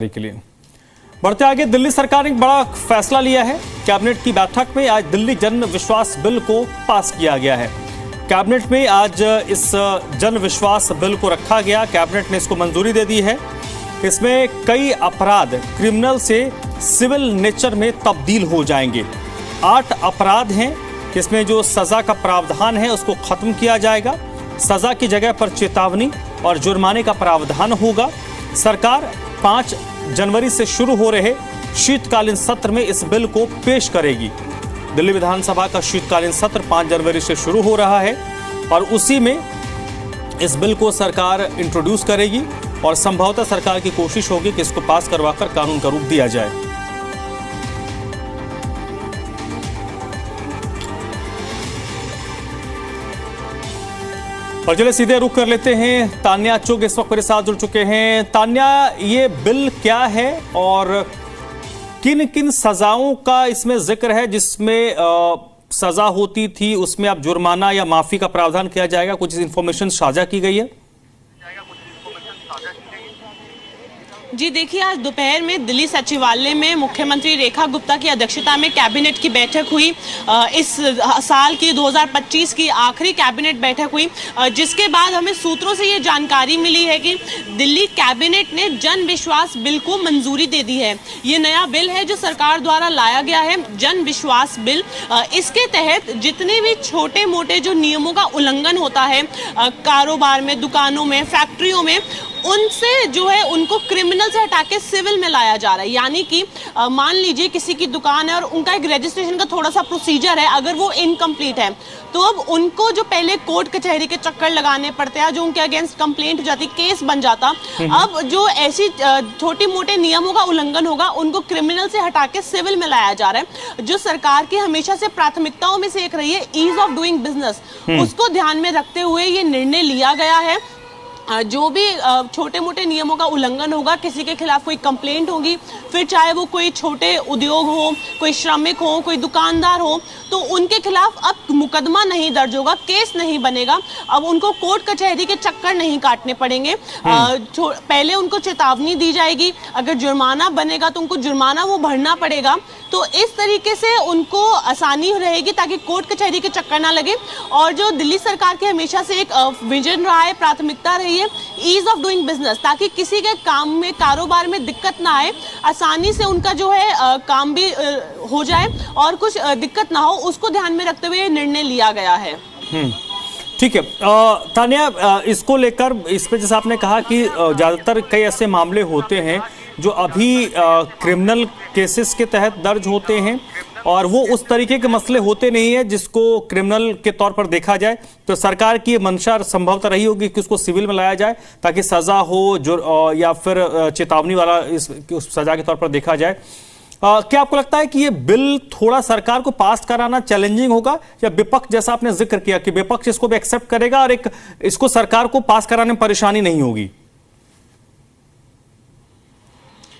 के लिए बढ़ते आगे, दिल्ली सरकार ने एक बड़ा फैसला लिया है। कैबिनेट की बैठक में आज दिल्ली जन विश्वास बिल को पास किया गया है। कैबिनेट में आज इस जन विश्वास बिल को रखा गया, कैबिनेट ने इसको मंजूरी दे दी है। इसमें कई अपराध क्रिमिनल से सिविल नेचर में तब्दील हो जाएंगे। 8 अपराध हैं जिसमें जो सजा का प्रावधान है उसको खत्म किया जाएगा। सजा की जगह पर चेतावनी और जुर्माने का प्रावधान होगा। सरकार 5 जनवरी से शुरू हो रहे शीतकालीन सत्र में इस बिल को पेश करेगी। दिल्ली विधानसभा का शीतकालीन सत्र 5 जनवरी से शुरू हो रहा है और उसी में इस बिल को सरकार इंट्रोड्यूस करेगी और संभवतः सरकार की कोशिश होगी कि इसको पास करवाकर कानून का रूप दिया जाए। और चलिए सीधे रुख कर लेते हैं, तान्या चुग इस वक्त मेरे साथ जुड़ चुके हैं। तान्या, ये बिल क्या है और किन किन सजाओं का इसमें जिक्र है? जिसमें सजा होती थी उसमें अब जुर्माना या माफी का प्रावधान किया जाएगा। कुछ इंफॉर्मेशन साझा की गई है? जी देखिए, आज दोपहर में दिल्ली सचिवालय में मुख्यमंत्री रेखा गुप्ता की अध्यक्षता में कैबिनेट की बैठक हुई। इस साल की 2025 की आखिरी कैबिनेट बैठक हुई, जिसके बाद हमें सूत्रों से ये जानकारी मिली है कि दिल्ली कैबिनेट ने जन विश्वास बिल को मंजूरी दे दी है। ये नया बिल है जो सरकार द्वारा लाया गया है, जन विश्वास बिल। इसके तहत जितने भी छोटे मोटे जो नियमों का उल्लंघन होता है कारोबार में, दुकानों में, फैक्ट्रियों में, उनसे जो है उनको क्रिमिनल से हटा के सिविल में लाया जा रहा है। यानी कि मान लीजिए किसी की दुकान है और उनका एक रजिस्ट्रेशन का थोड़ा सा प्रोसीजर है, अगर वो इनकम्प्लीट है तो अब उनको जो पहले कोर्ट कचहरी के चक्कर लगाने पड़ते हैं, जो उनके अगेंस्ट कंप्लेंट हो जाती, केस बन जाता, अब जो ऐसी छोटी मोटे नियमों का उल्लंघन होगा उनको क्रिमिनल से हटा के सिविल में लाया जा रहा है। जो सरकार की हमेशा से प्राथमिकताओं में से एक रही है, ईज ऑफ डूइंग बिजनेस, उसको ध्यान में रखते हुए ये निर्णय लिया गया है। जो भी छोटे मोटे नियमों का उल्लंघन होगा, किसी के खिलाफ कोई कंप्लेंट होगी, फिर चाहे वो कोई छोटे उद्योग हो, कोई श्रमिक हो, कोई दुकानदार हो, तो उनके खिलाफ अब मुकदमा नहीं दर्ज होगा, केस नहीं बनेगा। अब उनको कोर्ट कचहरी के चक्कर नहीं काटने पड़ेंगे। पहले उनको चेतावनी दी जाएगी, अगर जुर्माना बनेगा तो उनको जुर्माना वो भरना पड़ेगा। तो इस तरीके से उनको आसानी रहेगी ताकि कोर्ट कचहरी के चक्कर ना लगे। और जो दिल्ली सरकार की हमेशा से एक विजन रहा है, प्राथमिकता रही है, ईज ऑफ डूइंग बिजनेस, ताकि किसी के काम में, कारोबार में दिक्कत ना आए, आसानी से उनका जो है काम भी हो जाए और कुछ दिक्कत ना हो, उसको ध्यान में रखते हुए निर्णय लिया गया है। ठीक है तान्या, इसको लेकर इस पे जैसे आपने कहा कि ज़्यादातर कई ऐसे मामले होते हैं जो अभी क्रिमिनल केसेस के तहत दर्ज होते हैं और वो उस तरीके के मसले होते नहीं है जिसको क्रिमिनल के तौर पर देखा जाए। तो सरकार की मंशा संभवतः रही होगी कि उसको सिविल में लाया जाए ताकि सजा हो जो या फिर चेतावनी वाला इस सजा के तौर पर देखा जाए। क्या आपको लगता है कि ये बिल थोड़ा सरकार को पास कराना चैलेंजिंग होगा, या विपक्ष, जैसा आपने जिक्र किया कि विपक्ष इसको भी एक्सेप्ट करेगा और इसको सरकार को पास कराने में परेशानी नहीं होगी?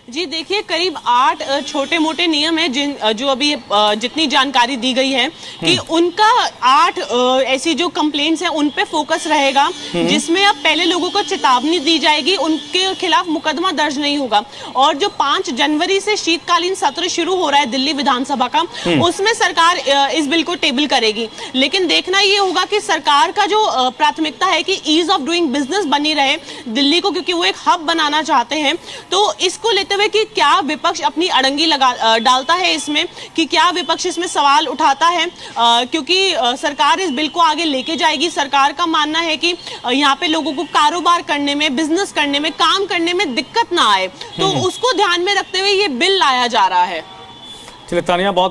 जी देखिए, करीब 8 छोटे मोटे नियम हैं जो अभी जितनी जानकारी दी गई है कि उनका 8 ऐसी जो कंप्लेंट्स हैं उन पे फोकस रहेगा, जिसमें अब पहले लोगों को चेतावनी दी जाएगी, उनके खिलाफ मुकदमा दर्ज नहीं होगा। और जो 5 जनवरी से शीतकालीन सत्र शुरू हो रहा है दिल्ली विधानसभा का, उसमें सरकार इस बिल को टेबल करेगी। लेकिन देखना ये होगा कि सरकार का जो प्राथमिकता है कि ईज ऑफ डूइंग बिजनेस बनी रहे दिल्ली को, क्योंकि वो एक हब बनाना चाहते हैं। तो इसको लेते कि क्या विपक्ष अपनी अड़ंगी डालता है इसमें, कि क्या विपक्ष इसमें सवाल उठाता है, क्योंकि सरकार इस बिल को आगे लेके जाएगी। सरकार का मानना है कि यहाँ पे लोगों को कारोबार करने में, बिजनेस करने में, काम करने में दिक्कत ना आए, तो उसको ध्यान में रखते हुए ये बिल लाया जा रहा है। चलिए तानिया, बहुत